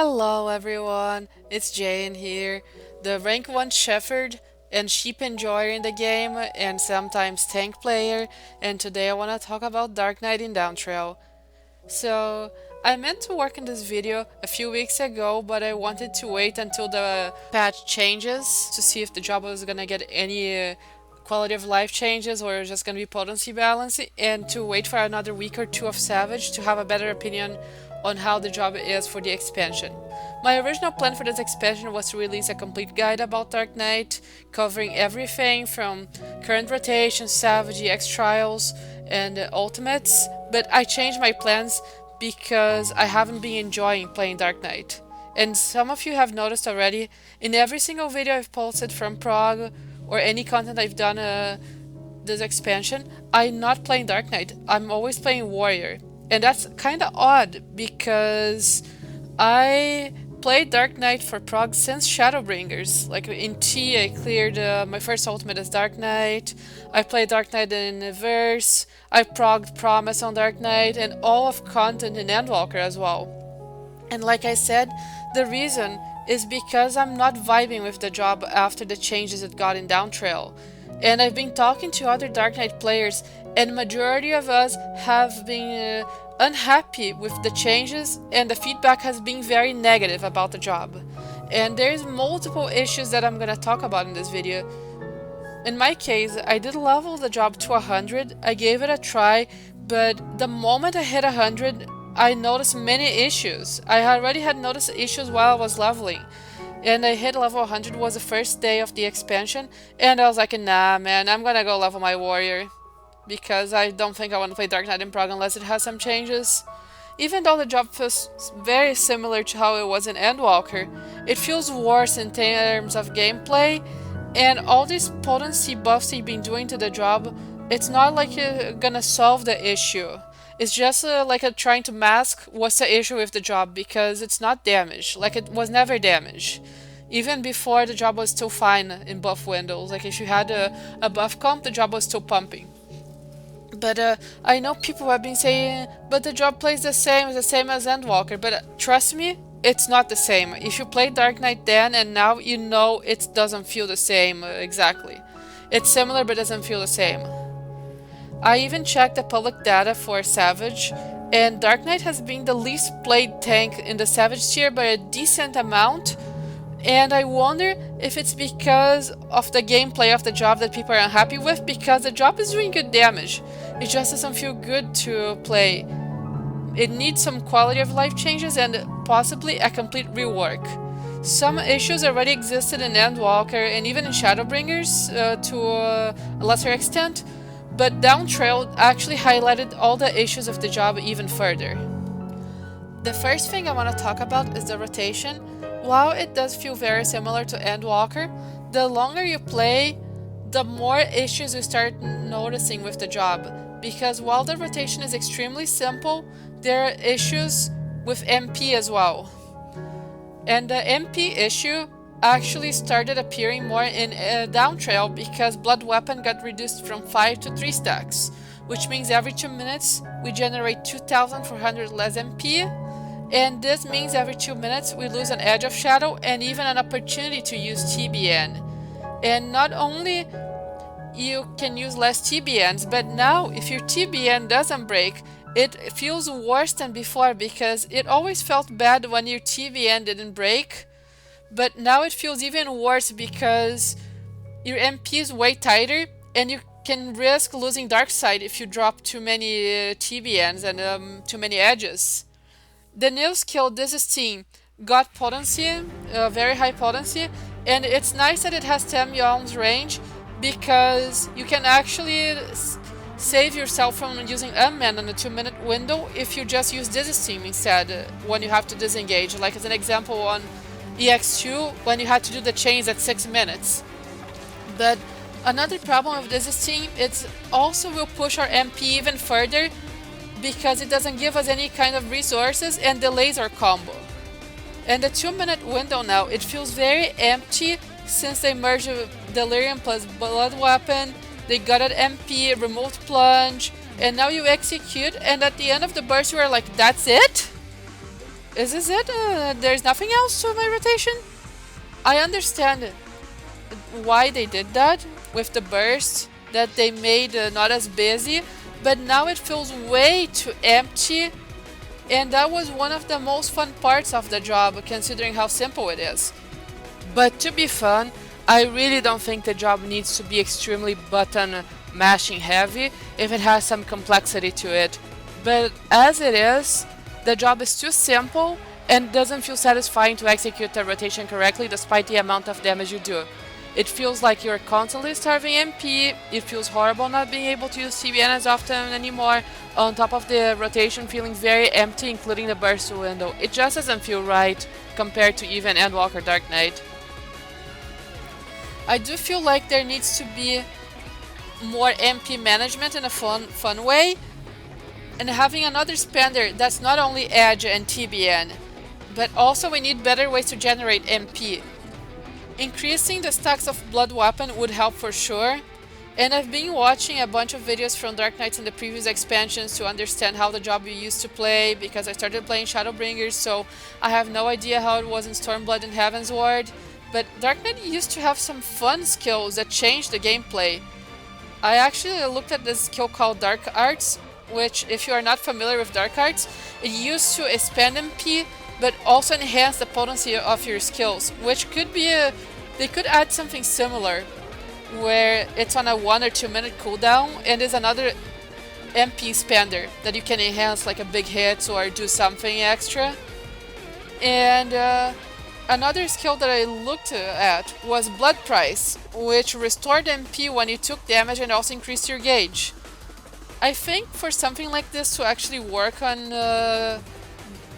Hello everyone, it's Jane here, the rank 1 shepherd and sheep enjoyer in the game and sometimes tank player, and today I want to talk about Dark Knight in Dawntrail. So, I meant to work in this video a few weeks ago, but I wanted to wait until the patch changes to see if the job was gonna get any quality of life changes or just gonna be potency balance, and to wait for another week or two of Savage to have a better opinion on how the job is for the expansion. My original plan for this expansion was to release a complete guide about Dark Knight, covering everything from current rotation, Savage, EX trials, and ultimates, but I changed my plans because I haven't been enjoying playing Dark Knight. And some of you have noticed already, in every single video I've posted from Prague, or any content I've done this expansion, I'm not playing Dark Knight, I'm always playing Warrior. And that's kinda odd, because I played Dark Knight for Prague since Shadowbringers. Like in T, I cleared my first ultimate as Dark Knight. I played Dark Knight in Verse. I progged Promise on Dark Knight, and all of content in Endwalker as well. And like I said, the reason is because I'm not vibing with the job after the changes it got in Dawntrail. And I've been talking to other Dark Knight players, and majority of us have been unhappy with the changes, and the feedback has been very negative about the job. And there's multiple issues that I'm gonna talk about in this video. In my case, I did level the job to 100, I gave it a try, but the moment I hit 100, I noticed many issues. I already had noticed issues while I was leveling. And I hit level 100 was the first day of the expansion, and I was like, nah man, I'm gonna go level my warrior. Because I don't think I want to play Dark Knight in Prague unless it has some changes. Even though the job feels very similar to how it was in Endwalker, it feels worse in terms of gameplay, and all these potency buffs they've been doing to the job, it's not like you're gonna solve the issue. It's just like trying to mask what's the issue with the job, because it's not damage, like it was never damage. Even before, the job was still fine in buff windows, like if you had a buff comp, the job was still pumping. But I know people have been saying, but the job plays the same as Endwalker, but trust me, it's not the same. If you played Dark Knight then and now, you know it doesn't feel the same exactly. It's similar but doesn't feel the same. I even checked the public data for Savage, and Dark Knight has been the least played tank in the Savage tier by a decent amount, and I wonder if it's because of the gameplay of the job that people are unhappy with, because the job is doing good damage. It just doesn't feel good to play. It needs some quality of life changes and possibly a complete rework. Some issues already existed in Endwalker and even in Shadowbringers to a lesser extent, but Dawntrail actually highlighted all the issues of the job even further. The first thing I want to talk about is the rotation. While it does feel very similar to Endwalker, the longer you play, the more issues you start noticing with the job. Because while the rotation is extremely simple, there are issues with MP as well. And the MP issue actually started appearing more in Dawntrail because Blood Weapon got reduced from 5 to 3 stacks, which means every 2 minutes we generate 2,400 less MP, and this means every 2 minutes we lose an Edge of Shadow and even an opportunity to use TBN. And not only you can use less TBNs, but now if your TBN doesn't break, it feels worse than before, because it always felt bad when your TBN didn't break, but now it feels even worse because your MP is way tighter and you can risk losing Dark Side if you drop too many TBNs and too many edges. The new skill Desisting got potency, very high potency, and it's nice that it has 10 yalms range, because you can actually save yourself from using Unmanned on a 2-minute window if you just use Desisting instead when you have to disengage, like as an example on EX2 when you had to do the chains at 6 minutes. But another problem with Desisting, it also will push our MP even further, because it doesn't give us any kind of resources and delays our combo. And the 2-minute window now, it feels very empty since they merged Delirium plus Blood Weapon, they got an MP, Remote Plunge, and now you execute, and at the end of the burst you are like, that's it? Is this it? There's nothing else to my rotation? I understand why they did that with the burst, that they made not as busy, but now it feels way too empty, and that was one of the most fun parts of the job considering how simple it is. But to be fun, I really don't think the job needs to be extremely button mashing heavy if it has some complexity to it. But as it is, the job is too simple and doesn't feel satisfying to execute the rotation correctly despite the amount of damage you do. It feels like you're constantly starving MP, it feels horrible not being able to use TBN as often anymore, on top of the rotation feeling very empty including the burst window. It just doesn't feel right compared to even Endwalker Dark Knight. I do feel like there needs to be more MP management in a fun way, and having another spender that's not only Edge and TBN, but also we need better ways to generate MP. Increasing the stacks of blood weapon would help for sure, and I've been watching a bunch of videos from Dark Knights in the previous expansions to understand how the job you used to play, because I started playing Shadowbringers, so I have no idea how it was in Stormblood and Heavensward, but Dark Knight used to have some fun skills that changed the gameplay. I actually looked at this skill called Dark Arts, which, if you are not familiar with Dark Arts, it used to expand MP, but also enhance the potency of your skills, which could be they could add something similar, where it's on a 1 or 2 minute cooldown and is another MP expander that you can enhance like a big hit or do something extra. And another skill that I looked at was Blood Price, which restored MP when you took damage and also increased your gauge. I think for something like this to actually work on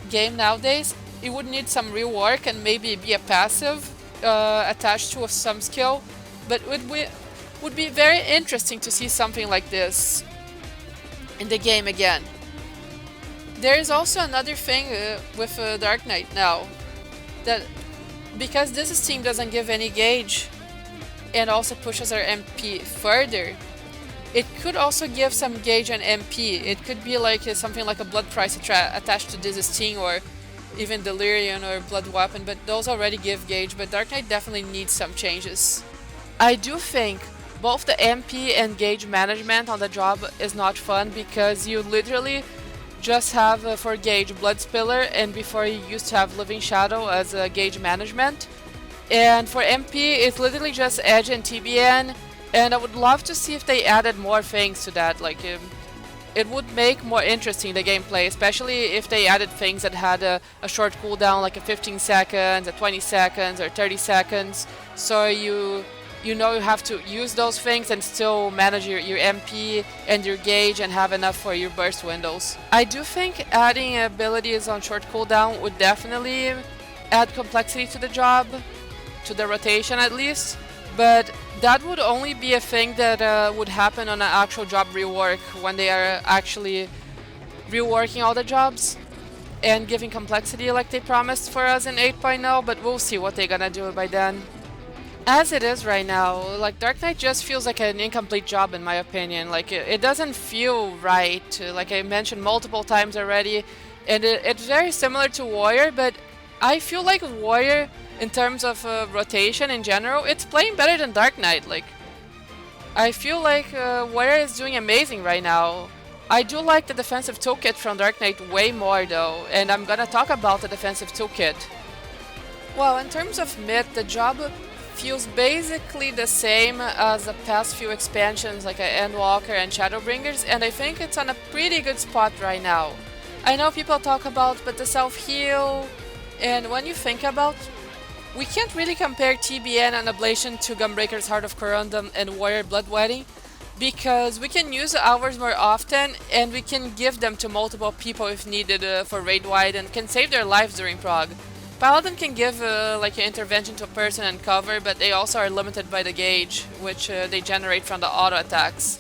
game nowadays, it would need some rework and maybe be a passive attached to some skill, but would be very interesting to see something like this in the game again. There is also another thing with Dark Knight now, that because this team doesn't give any gauge and also pushes our MP further, it could also give some gauge on MP. It could be like something like a blood price attached to this sting, or even Delirium or blood weapon, but those already give gauge, but Dark Knight definitely needs some changes. I do think both the MP and gauge management on the job is not fun, because you literally just have for gauge Blood Spiller, and before you used to have Living Shadow as a gauge management. And for MP, it's literally just Edge and TBN, and I would love to see if they added more things to that. Like, it would make more interesting the gameplay, especially if they added things that had a short cooldown, like a 15 seconds, a 20 seconds, or 30 seconds. So you know you have to use those things and still manage your MP and your gauge and have enough for your burst windows. I do think adding abilities on short cooldown would definitely add complexity to the job, to the rotation at least, but that would only be a thing that would happen on an actual job rework, when they are actually reworking all the jobs and giving complexity like they promised for us in 8.0, but we'll see what they're gonna do by then. As it is right now, like, Dark Knight just feels like an incomplete job in my opinion. Like, it doesn't feel right, like I mentioned multiple times already, and it's very similar to Warrior, but I feel like Warrior, in terms of rotation in general, it's playing better than Dark Knight. Like, I feel like Warrior is doing amazing right now. I do like the defensive toolkit from Dark Knight way more though, and I'm gonna talk about the defensive toolkit. Well, in terms of mid, the job feels basically the same as the past few expansions like Endwalker and Shadowbringers, and I think it's on a pretty good spot right now. I know people talk about but the self-heal, and when you think about, we can't really compare TBN and Ablation to Gunbreaker's Heart of Corundum and Warrior Bloodwedding, because we can use ours more often and we can give them to multiple people if needed for raid wide, and can save their lives during prog. Paladin can give like an intervention to a person and cover, but they also are limited by the gauge, which they generate from the auto attacks.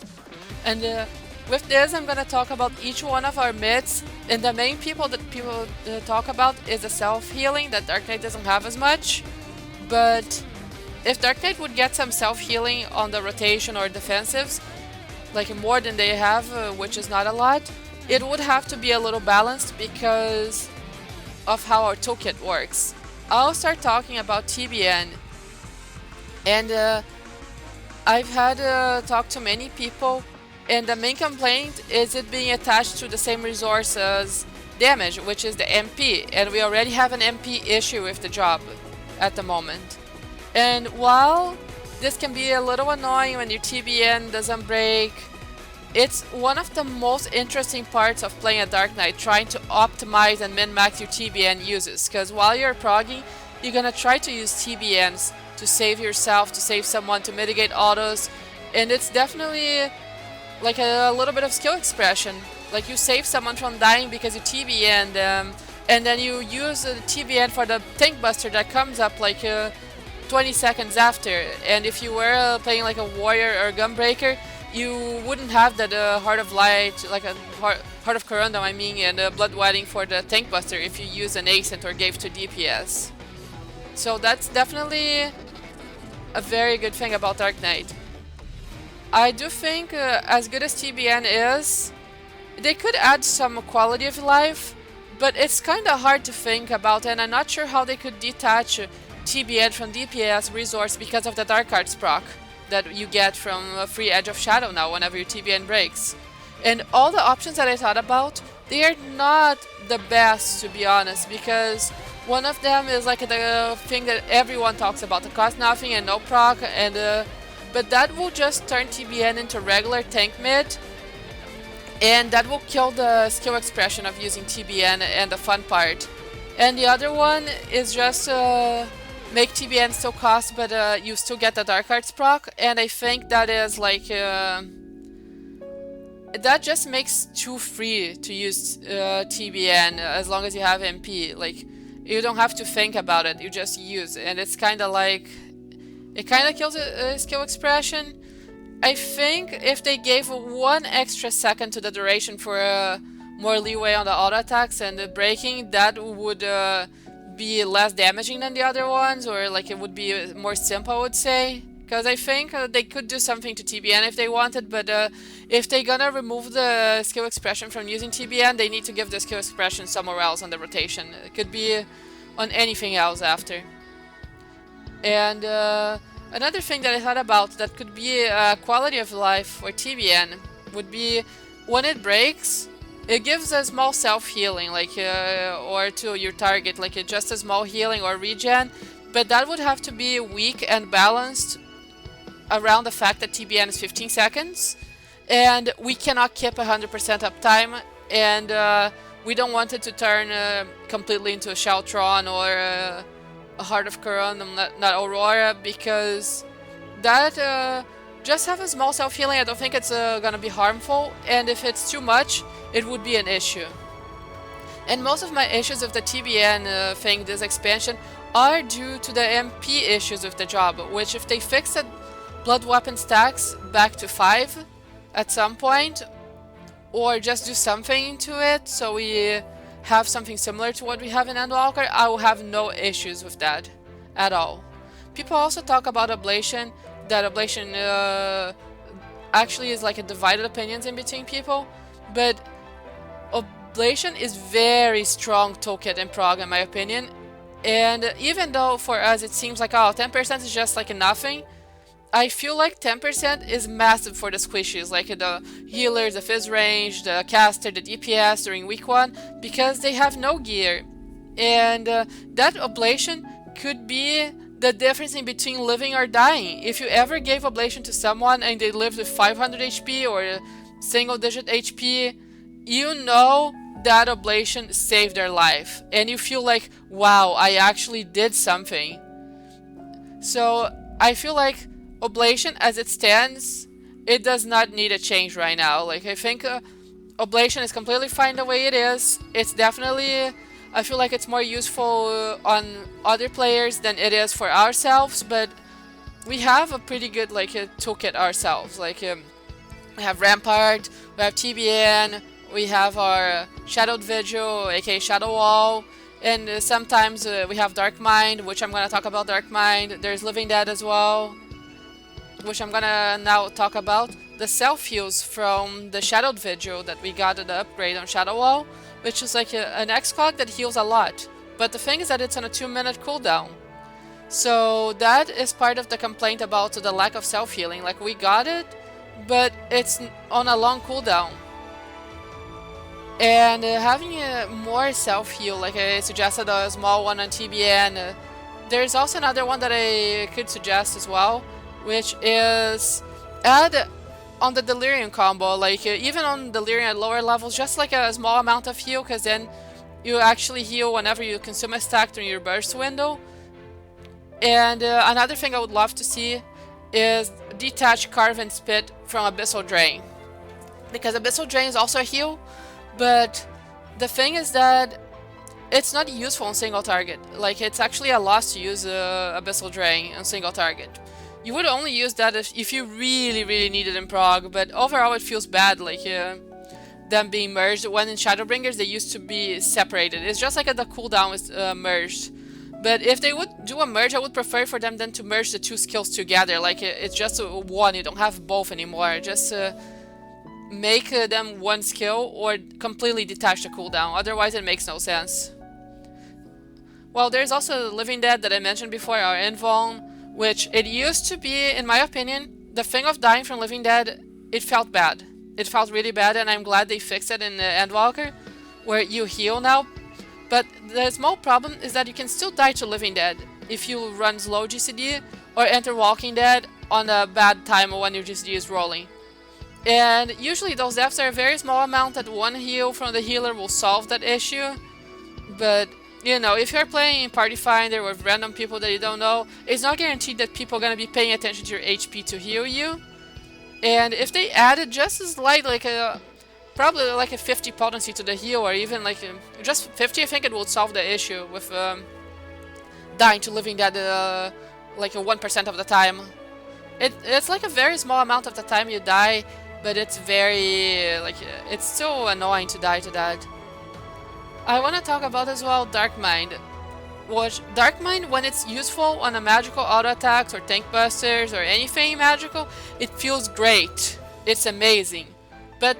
And with this, I'm gonna talk about each one of our mids, and the main people that people talk about is the self-healing that Dark Knight doesn't have as much. But if Dark Knight would get some self-healing on the rotation or defensives, like more than they have, which is not a lot, it would have to be a little balanced, because of how our toolkit works. I'll start talking about TBN, and I've had talked to many people, and the main complaint is it being attached to the same resource as damage, which is the MP, and we already have an MP issue with the job at the moment. And while this can be a little annoying when your TBN doesn't break, it's one of the most interesting parts of playing a Dark Knight, trying to optimize and min-max your TBN uses, because while you're progging, you're gonna try to use TBNs to save yourself, to save someone, to mitigate autos, and it's definitely like a little bit of skill expression. Like you save someone from dying because you TBN them, and then you use the TBN for the tank buster that comes up like 20 seconds after. And if you were playing like a warrior or a gunbreaker, you wouldn't have that Heart of Light, like a Heart of Corundum, I mean, and Blood Wedding for the tank buster if you use an Ascent or gave to DPS. So that's definitely a very good thing about Dark Knight. I do think as good as TBN is, they could add some quality of life, but it's kind of hard to think about, and I'm not sure how they could detach TBN from DPS resource because of the Dark Arts proc that you get from free Edge of Shadow now whenever your TBN breaks. And all the options that I thought about, they are not the best, to be honest, because one of them is like the thing that everyone talks about, the cost nothing and no proc, and but that will just turn TBN into regular tank mid, and that will kill the skill expression of using TBN and the fun part. And the other one is just make TBN still cost, but you still get the Dark Arts proc, and I think that is like that just makes too free to use TBN as long as you have MP. Like you don't have to think about it, you just use, and it's kind of like it kind of kills a skill expression. I think if they gave 1 extra second to the duration for more leeway on the auto attacks and the breaking, that would be less damaging than the other ones, or like it would be more simple, I would say. Because I think they could do something to TBN if they wanted, but if they're gonna remove the skill expression from using TBN, they need to give the skill expression somewhere else on the rotation. It could be on anything else after. And another thing that I thought about that could be quality of life for TBN would be when it breaks, it gives a small self-healing, like or to your target, like just a small healing or regen, but that would have to be weak and balanced around the fact that TBN is 15 seconds, and we cannot keep 100% uptime, and we don't want it to turn completely into a Sheltron or a Heart of Corundum, not Aurora, because that just have a small self-healing. I don't think it's gonna be harmful, and if it's too much, it would be an issue. And most of my issues with the TBN thing, this expansion, are due to the MP issues with the job, which if they fix the blood weapon stacks back to 5 at some point, or just do something to it so we have something similar to what we have in Endwalker, I will have no issues with that at all. People also talk about Ablation, that Ablation actually is like a divided opinions in between people, but Ablation is very strong toolkit in prog in my opinion, and even though for us it seems like, oh, 10% is just like nothing, I feel like 10% is massive for the squishies, like the healers, the fizz range, the caster, the DPS during week 1, because they have no gear. And that Ablation could be the difference in between living or dying. If you ever gave Ablation to someone and they lived with 500 HP or single digit HP, you know that Ablation saved their life. And you feel like, wow, I actually did something. So I feel like Ablation as it stands, it does not need a change right now. Like I think Ablation is completely fine the way it is. It's definitely, I feel like it's more useful on other players than it is for ourselves, but we have a pretty good like toolkit ourselves. Like we have Rampart, we have TBN, we have our Shadowed Vigil, aka Shadow Wall, and sometimes we have Dark Mind, which I'm gonna talk about Dark Mind. There's Living Dead as well, which I'm gonna now talk about. The self-heals from the Shadowed Vigil that we got at the upgrade on Shadow Wall, which is like an X-Cog that heals a lot. but the thing is that it's on a 2-minute cooldown. So that is part of the complaint about the lack of self-healing. Like, we got it, but it's on a long cooldown. And having more self-heal, like I suggested a small one on TBN, there's also another one that I could suggest as well, which is add on the Delirium combo, like even on Delirium at lower levels, just like a small amount of heal, because then you actually heal whenever you consume a stack during your burst window. And another thing I would love to see is detach Carve and Spit from Abyssal Drain, because Abyssal Drain is also a heal, but the thing is that it's not useful on single target. Like, it's actually a loss to use Abyssal Drain on single target. You would only use that if you really need it in prog, but overall it feels bad, like them being merged. When in Shadowbringers they used to be separated. It's just like the cooldown is merged. But if they would do a merge, I would prefer for them then to merge the two skills together. Like, it's just one, you don't have both anymore. Just make them one skill or completely detach the cooldown. Otherwise it makes no sense. Well, there's also Living Dead that I mentioned before, our Invuln, which it used to be, in my opinion, the thing of dying from Living Dead, it felt bad. It felt really bad, and I'm glad they fixed it in Endwalker, where you heal now. But the small problem is that you can still die to Living Dead if you run slow GCD or enter Walking Dead on a bad time when your GCD is rolling. And usually those deaths are a very small amount that one heal from the healer will solve that issue. But, you know, if you're playing in Party Finder with random people that you don't know, it's not guaranteed that people are going to be paying attention to your HP to heal you. And if they added just as light, like probably like a 50 potency to the heal, or even like just 50, I think it will solve the issue with dying to Living Dead like a 1% of the time. It's like a very small amount of the time you die, but it's very, like, it's so annoying to die to that. I want to talk about as well Dark Mind. Dark Mind, when it's useful on a magical auto attacks or tank busters or anything magical, it feels great. It's amazing. But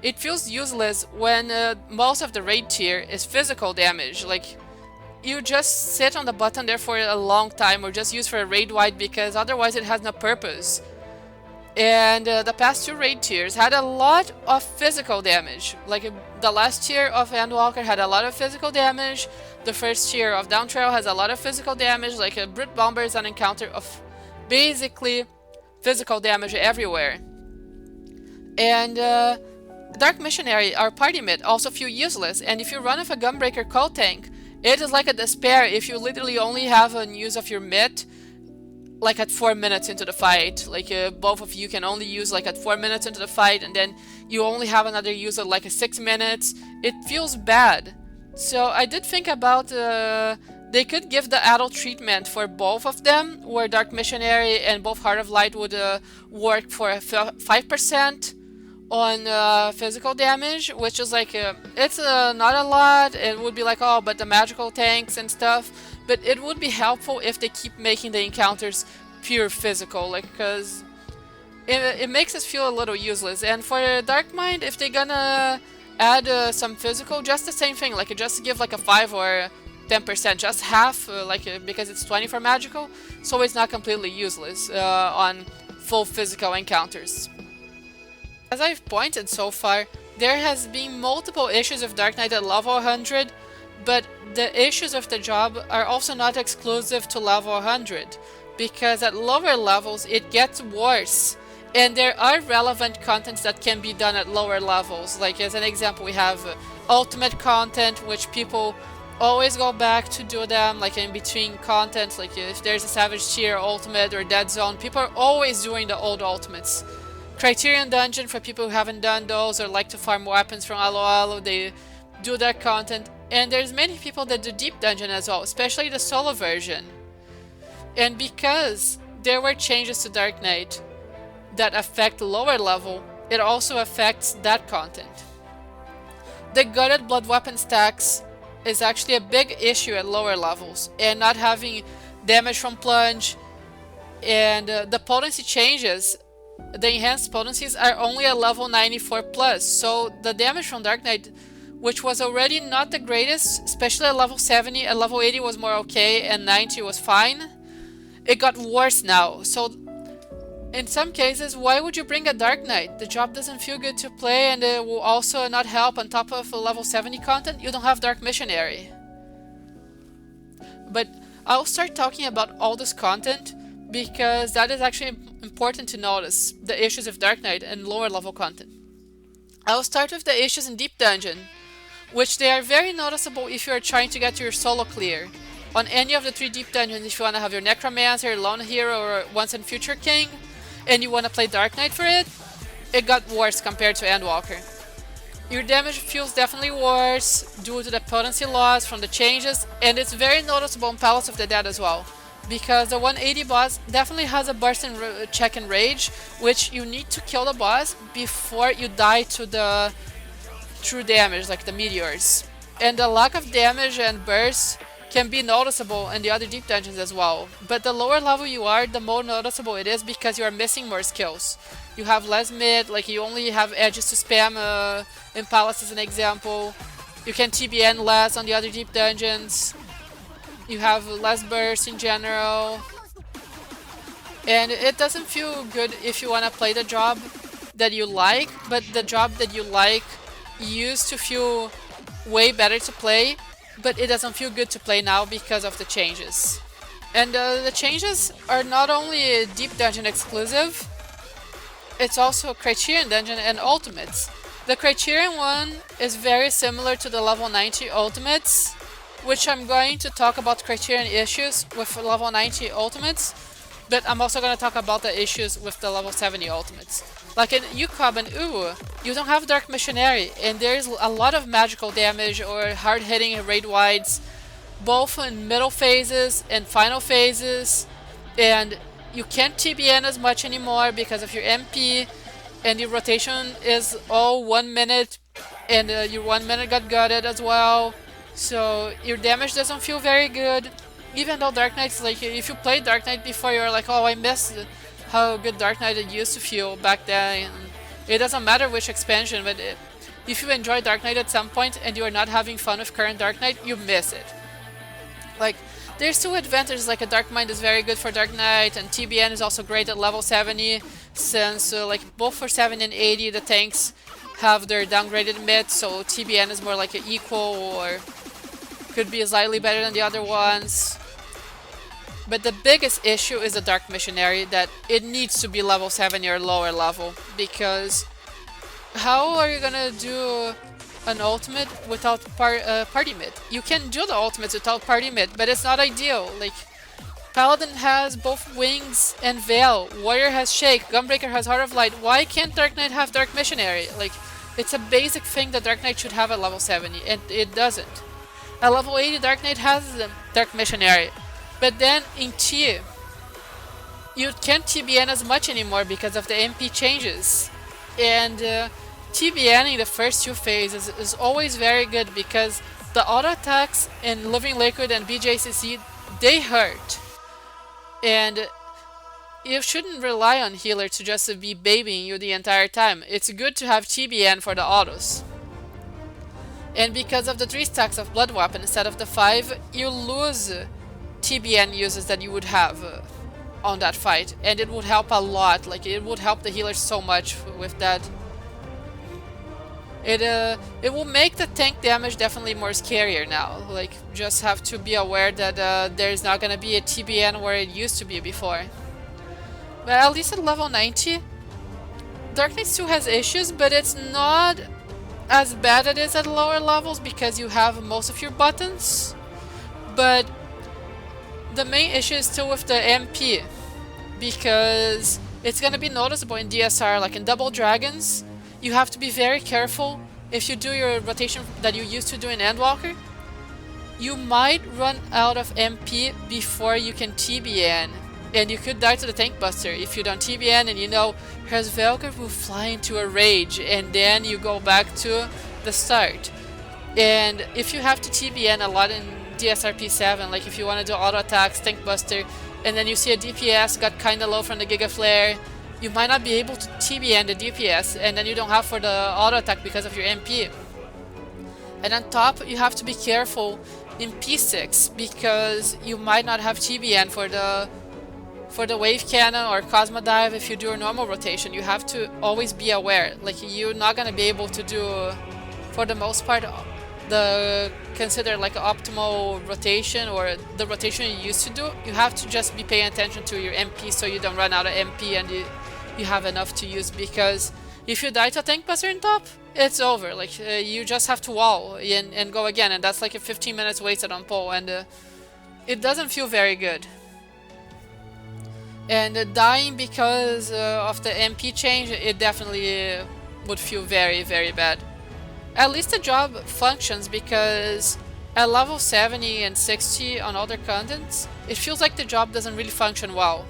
it feels useless when most of the raid tier is physical damage. Like, you just sit on the button there for a long time, or just use for a raid wide, because otherwise it has no purpose. And the past two raid tiers had a lot of physical damage. Like, the last tier of Endwalker had a lot of physical damage. The first tier of Dawntrail has a lot of physical damage. Like, a Brute Bomber is an encounter of basically physical damage everywhere. And Dark Missionary, our party mid, also feel useless. And if you run with a Gunbreaker Cold Tank, it is like a despair if you literally only have a use of your mid like at 4 minutes into the fight. Like, both of you can only use like at 4 minutes into the fight, and then you only have another use at like a 6 minutes. It feels bad. So I did think about they could give the adult treatment for both of them, where Dark Missionary and both Heart of Light would work for 5% on physical damage, which is like it's not a lot. It would be like, oh, but the magical tanks and stuff, but it would be helpful if they keep making the encounters pure physical, like, because it makes us feel a little useless. And for Dark Mind, if they're gonna add some physical, just the same thing, like just give like a 5 or 10%, just half, because it's 20 for magical, so it's not completely useless on full physical encounters. As I've pointed so far, there has been multiple issues of Dark Knight at level 100, but the issues of the job are also not exclusive to level 100, because at lower levels it gets worse, and there are relevant contents that can be done at lower levels. Like, as an example, we have ultimate content, which people always go back to do them, like in between contents. Like, if there's a Savage Tier ultimate or Dead Zone, people are always doing the old ultimates. Criterion Dungeon, for people who haven't done those or like to farm weapons from Alo, they do that content. And there's many people that do Deep Dungeon as well, especially the solo version. And because there were changes to Dark Knight that affect lower level, it also affects that content. The gutted blood weapon stacks is actually a big issue at lower levels, and not having damage from plunge, and the potency changes. The enhanced potencies are only at level 94 plus, so the damage from Dark Knight which was already not the greatest, especially at level 70. At level 80 was more okay, and 90 was fine. It got worse now. So in some cases, why would you bring a Dark Knight? The job doesn't feel good to play, and it will also not help on top of level 70 content. You don't have Dark Missionary. But I'll start talking about all this content because that is actually important to notice, the issues of Dark Knight and lower level content. I'll start with the issues in Deep Dungeon, which they are very noticeable if you are trying to get your solo clear. On any of the 3 Deep Dungeons, if you want to have your Necromancer, Lone Hero, or Once and Future King, and you want to play Dark Knight for it, it got worse compared to Endwalker. Your damage feels definitely worse due to the potency loss from the changes, and it's very noticeable in Palace of the Dead as well, because the 180 boss definitely has a burst in check and rage, which you need to kill the boss before you die to the true damage, like the meteors. And the lack of damage and burst can be noticeable in the other deep dungeons as well. But the lower level you are, the more noticeable it is because you are missing more skills. You have less mid, like you only have edges to spam in Palace as an example. You can TBN less on the other deep dungeons. You have less burst in general. And it doesn't feel good if you want to play the job that you like, but the job that you like used to feel way better to play, but it doesn't feel good to play now because of the changes. And the changes are not only Deep Dungeon exclusive, it's also Criterion Dungeon and Ultimates. The Criterion one is very similar to the level 90 Ultimates, which I'm going to talk about Criterion issues with level 90 Ultimates, but I'm also going to talk about the issues with the level 70 Ultimates. Like in Ukob and Uwu, you don't have Dark Missionary, and there's a lot of magical damage or hard-hitting raid wides, both in middle phases and final phases, and you can't TBN as much anymore because of your MP, and your rotation is all 1 minute, and your 1 minute got gutted as well, so your damage doesn't feel very good. Even though Dark Knight's like, if you played Dark Knight before, you're like, oh, I missed how good Dark Knight used to feel back then. It doesn't matter which expansion, but if you enjoy Dark Knight at some point and you are not having fun with current Dark Knight, you miss it. Like, there's 2 advantages, like a Dark Mind is very good for Dark Knight, and TBN is also great at level 70, since like both for 70 and 80 the tanks have their downgraded mid, so TBN is more like an equal or could be slightly better than the other ones. But the biggest issue is the Dark Missionary, that it needs to be level 70 or lower level, because how are you gonna do an ultimate without party mid? You can do the ultimates without party mid, but it's not ideal. Like, Paladin has both Wings and Veil, Warrior has Shake, Gunbreaker has Heart of Light. Why can't Dark Knight have Dark Missionary? Like, it's a basic thing that Dark Knight should have at level 70, and it doesn't. At level 80, Dark Knight has Dark Missionary. But then in T, you can't TBN as much anymore because of the MP changes. And TBNing the first 2 phases is always very good because the auto attacks in Living Liquid and BJCC, they hurt. And you shouldn't rely on healer to just be babying you the entire time. It's good to have TBN for the autos. And because of the 3 stacks of Blood Weapon instead of the 5, you lose TBN uses that you would have on that fight, and it would help a lot. Like, it would help the healers so much with that. It will make the tank damage definitely more scarier now. Like, just have to be aware that there's not gonna be a TBN where it used to be before. But at least at level 90, Dark Knight still has issues, but it's not as bad as it is at lower levels because you have most of your buttons. But the main issue is still with the MP, because it's gonna be noticeable in DSR. Like in Double Dragons, you have to be very careful. If you do your rotation that you used to do in Endwalker, you might run out of MP before you can TBN, and you could die to the Tank Buster if you don't TBN, and you know Herzvelker will fly into a rage, and then you go back to the start. And if you have to TBN a lot in DSRP7, like if you want to do auto attacks, Tank Buster, and then you see a DPS got kinda low from the Giga Flare, you might not be able to TBN the DPS, and then you don't have for the auto attack because of your MP. And on top, you have to be careful in P6 because you might not have TBN for the wave cannon or Cosmo dive. If you do a normal rotation, you have to always be aware. Like, you're not gonna be able to do, for the most part, the considered like optimal rotation or the rotation you used to do. You have to just be paying attention to your MP so you don't run out of MP and you have enough to use, because if you die to a tank buster on top, it's over. Like, you just have to wall and go again, and that's like a 15 minutes wasted on pole, and it doesn't feel very good. And dying because of the MP change, it definitely would feel very, very bad. At least the job functions, because at level 70 and 60 on other contents, it feels like the job doesn't really function well.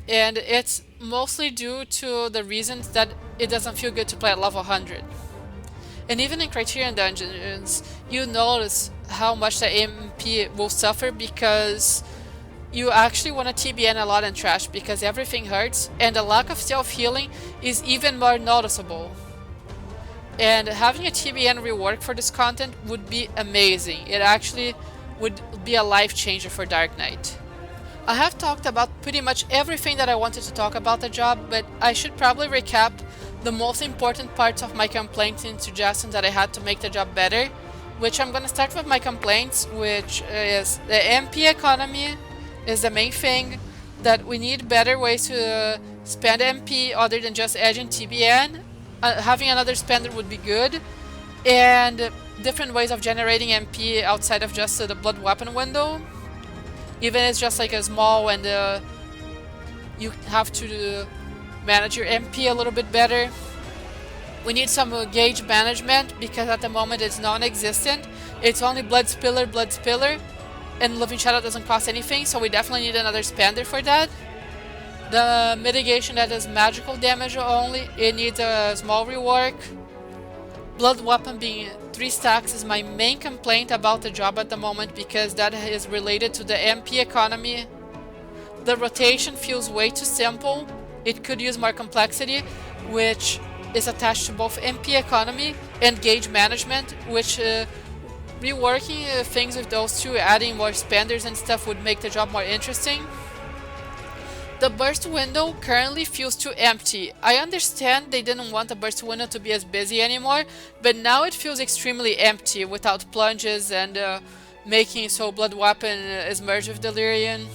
And it's mostly due to the reasons that it doesn't feel good to play at level 100. And even in Criterion dungeons, you notice how much the MP will suffer, because you actually want to TBN a lot in trash because everything hurts, and the lack of self-healing is even more noticeable. And having a TBN rework for this content would be amazing. It actually would be a life changer for Dark Knight. I have talked about pretty much everything that I wanted to talk about the job, but I should probably recap the most important parts of my complaints and suggestions that I had to make the job better, which I'm going to start with my complaints, which is the MP economy is the main thing, that we need better ways to spend MP other than just edging TBN. Having another spender would be good, and different ways of generating MP outside of just the blood weapon window. Even if it's just like a small, and you have to manage your MP a little bit better. We need some gauge management, because at the moment it's non-existent. It's only blood spiller, and Living Shadow doesn't cost anything, so we definitely need another spender for that. The mitigation that is magical damage only, it needs a small rework. Blood weapon being 3 stacks is my main complaint about the job at the moment, because that is related to the MP economy. The rotation feels way too simple. It could use more complexity, which is attached to both MP economy and gauge management, which reworking things with those two, adding more spenders and stuff, would make the job more interesting. The burst window currently feels too empty. I understand they didn't want the burst window to be as busy anymore, but now it feels extremely empty without plunges and making so blood weapon is merged with Delirium.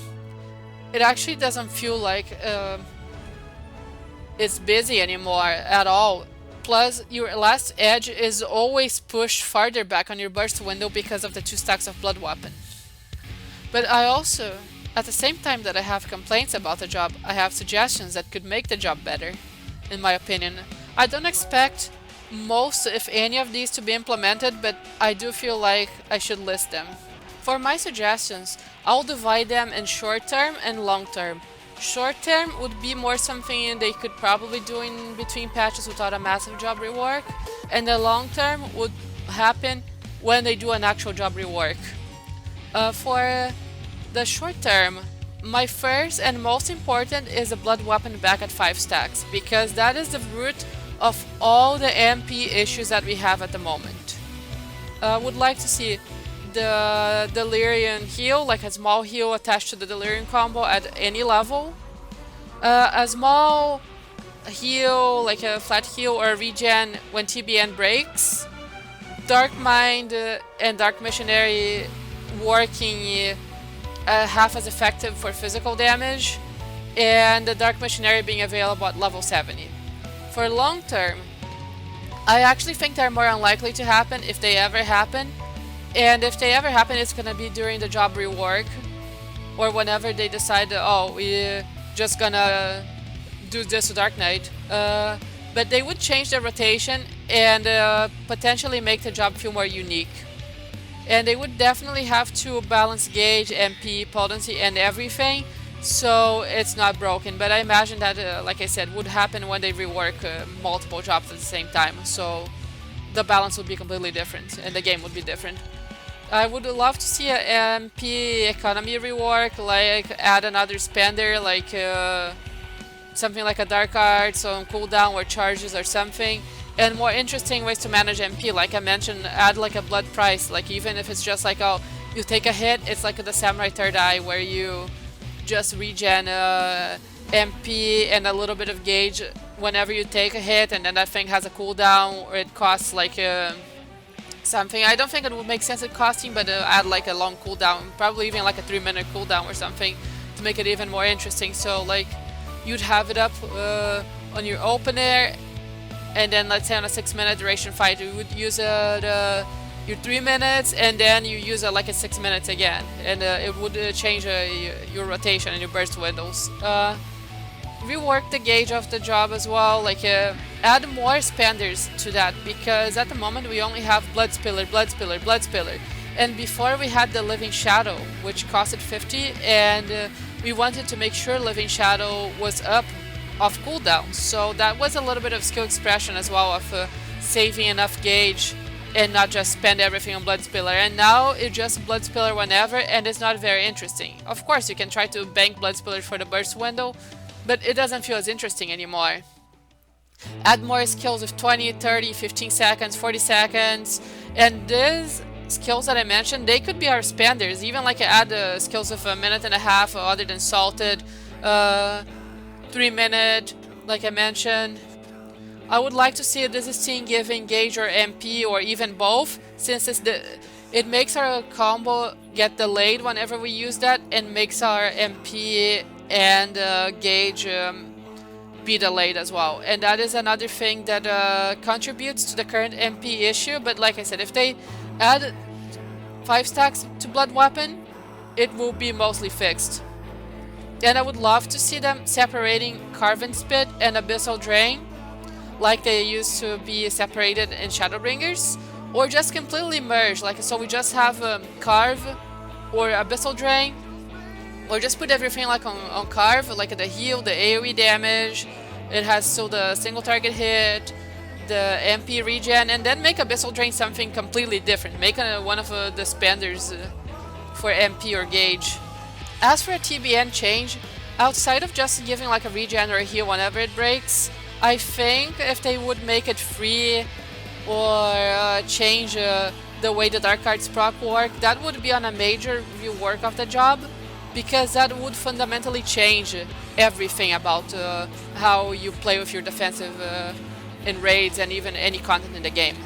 It actually doesn't feel like it's busy anymore at all. Plus, your last edge is always pushed farther back on your burst window because of the 2 stacks of blood weapon. But I also, at the same time that I have complaints about the job, I have suggestions that could make the job better, in my opinion. I don't expect most, if any, of these to be implemented, but I do feel like I should list them. For my suggestions, I'll divide them in short term and long term. Short term would be more something they could probably do in between patches without a massive job rework, and the long term would happen when they do an actual job rework. For the short term, my first and most important is the blood weapon back at 5 stacks, because that is the root of all the MP issues that we have at the moment. I would like to see the Delirium heal, like a small heal attached to the Delirium combo at any level. A small heal, like a flat heal or a regen when TBN breaks. Dark Mind and Dark Missionary working half as effective for physical damage, and the Dark Missionary being available at level 70. For long term, I actually think they're more unlikely to happen, if they ever happen. And if they ever happen, it's gonna be during the job rework, or whenever they decide, oh, we're just gonna do this to Dark Knight. But they would change the rotation and potentially make the job feel more unique. And they would definitely have to balance gauge, MP, potency, and everything, so it's not broken. But I imagine that, like I said, would happen when they rework multiple jobs at the same time, so the balance would be completely different, and the game would be different. I would love to see an MP economy rework, like add another spender, like something like a Dark Arts on cooldown or charges or something, and more interesting ways to manage MP. Like I mentioned, add like a blood price. Like even if it's just like, oh, you take a hit, it's like the Samurai Third Eye where you just regen MP and a little bit of gauge whenever you take a hit, and then that thing has a cooldown, or it costs like something. I don't think it would make sense at costing, but add like a long cooldown, probably even like a 3-minute cooldown or something to make it even more interesting. So like you'd have it up on your opener, and then let's say on a 6-minute duration fight you would use your 3 minutes, and then you use like a 6 minutes again, and it would change your rotation and your burst windows. Rework the gauge of the job as well, like add more spenders to that, because at the moment we only have blood spiller, blood spiller, blood spiller, and before we had the living shadow, which costed 50, and we wanted to make sure living shadow was up off cooldown, so that was a little bit of skill expression as well, of saving enough gauge and not just spend everything on blood spiller. And now it's just blood spiller whenever, and it's not very interesting. Of course you can try to bank blood spiller for the burst window, but it doesn't feel as interesting anymore. Add more skills with 20, 30, 15 seconds, 40 seconds, and these skills that I mentioned, they could be our spenders. Even like add skills of a minute and a half other than salted, 3-minute, like I mentioned. I would like to see this team give engage or MP, or even both, since it makes our combo get delayed whenever we use that, and makes our MP and gauge be delayed as well. And that is another thing that contributes to the current MP issue. But like I said, if they add 5 stacks to blood weapon, it will be mostly fixed. And I would love to see them separating Carven Spit and Abyssal Drain, like they used to be separated in Shadowbringers, or just completely merge, like so we just have Carve or Abyssal Drain, or just put everything like on Carve, like the heal, the AoE damage, it has still the single target hit, the MP regen, and then make Abyssal Drain something completely different, make one of the spenders for MP or gauge. As for a TBN change, outside of just giving like a regen or a heal whenever it breaks, I think if they would make it free, or change the way the Dark Arts proc work, that would be on a major rework of the job, because that would fundamentally change everything about how you play with your defensive in raids and even any content in the game.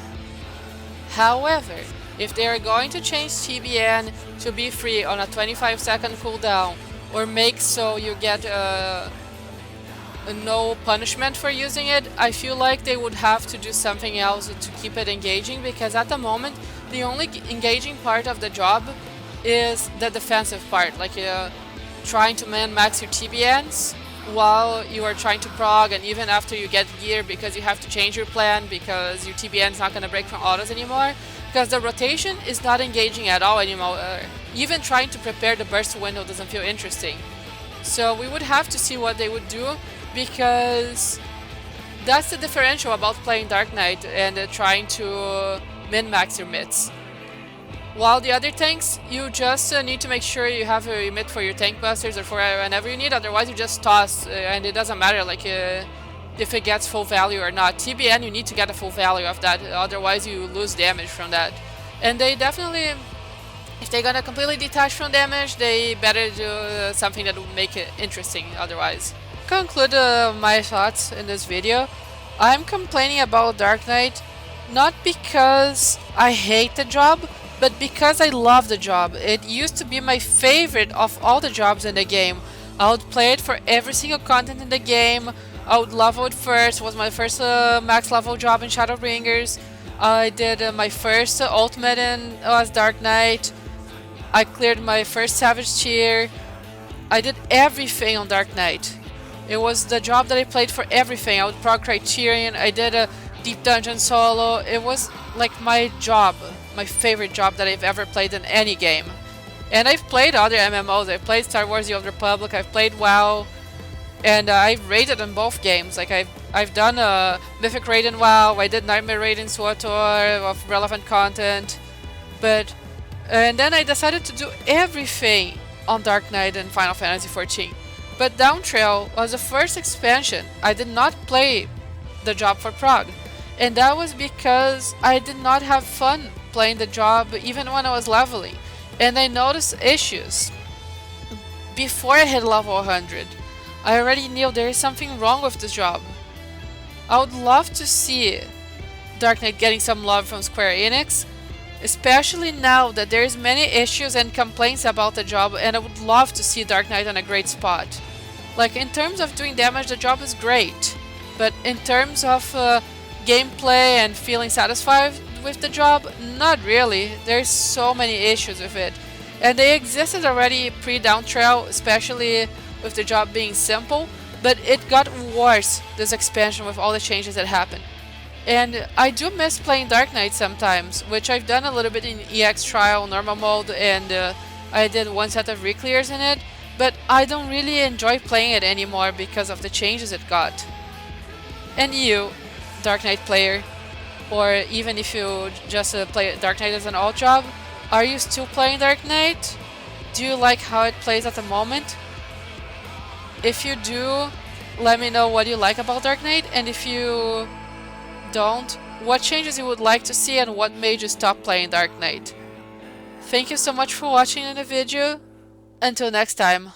However, if they are going to change TBN to be free on a 25-second cooldown, or make so you get no punishment for using it, I feel like they would have to do something else to keep it engaging, because at the moment the only engaging part of the job is the defensive part, like trying to min-max your TBNs while you are trying to prog, and even after you get gear, because you have to change your plan because your TBN is not going to break from autos anymore, because the rotation is not engaging at all anymore. Even trying to prepare the burst window doesn't feel interesting. So we would have to see what they would do, because that's the differential about playing Dark Knight and trying to min-max your mids. While the other tanks, you just need to make sure you have a mid for your tank busters or for whenever you need, otherwise you just toss, and it doesn't matter like if it gets full value or not. TBN, you need to get a full value of that, otherwise you lose damage from that. And they definitely, if they're gonna completely detach from damage, they better do something that would make it interesting otherwise. Conclude my thoughts in this video. I'm complaining about Dark Knight not because I hate the job, but because I love the job. It used to be my favorite of all the jobs in the game. I would play it for every single content in the game. I would level it first. It was my first max level job in Shadowbringers. I did my first ultimate as Dark Knight. I cleared my first Savage tier. I did everything on Dark Knight. It was the job that I played for everything. I would prog Criterion, I did a Deep Dungeon solo. It was like my job, my favorite job that I've ever played in any game. And I've played other MMOs. I've played Star Wars The Old Republic, I've played WoW, and I've raided in both games. Like I've done a Mythic raid in WoW, I did Nightmare raid in SWTOR of relevant content, and then I decided to do everything on Dark Knight and Final Fantasy XIV. But Dawntrail was the first expansion. I did not play the job for prog. And that was because I did not have fun playing the job even when I was leveling. And I noticed issues before I hit level 100. I already knew there is something wrong with this job. I would love to see Dark Knight getting some love from Square Enix, especially now that there's many issues and complaints about the job, and I would love to see Dark Knight on a great spot. Like, in terms of doing damage, the job is great, but in terms of gameplay and feeling satisfied with the job, not really. There's so many issues with it, and they existed already pre-Dawntrail, especially with the job being simple, but it got worse this expansion with all the changes that happened. And I do miss playing Dark Knight sometimes, which I've done a little bit in EX Trial, normal mode, and I did one set of reclears in it, but I don't really enjoy playing it anymore because of the changes it got. And you, Dark Knight player, or even if you just play Dark Knight as an alt job, are you still playing Dark Knight? Do you like how it plays at the moment? If you do, let me know what you like about Dark Knight, and if you don't, what changes you would like to see and what made you stop playing Dark Knight. Thank you so much for watching the video. Until next time.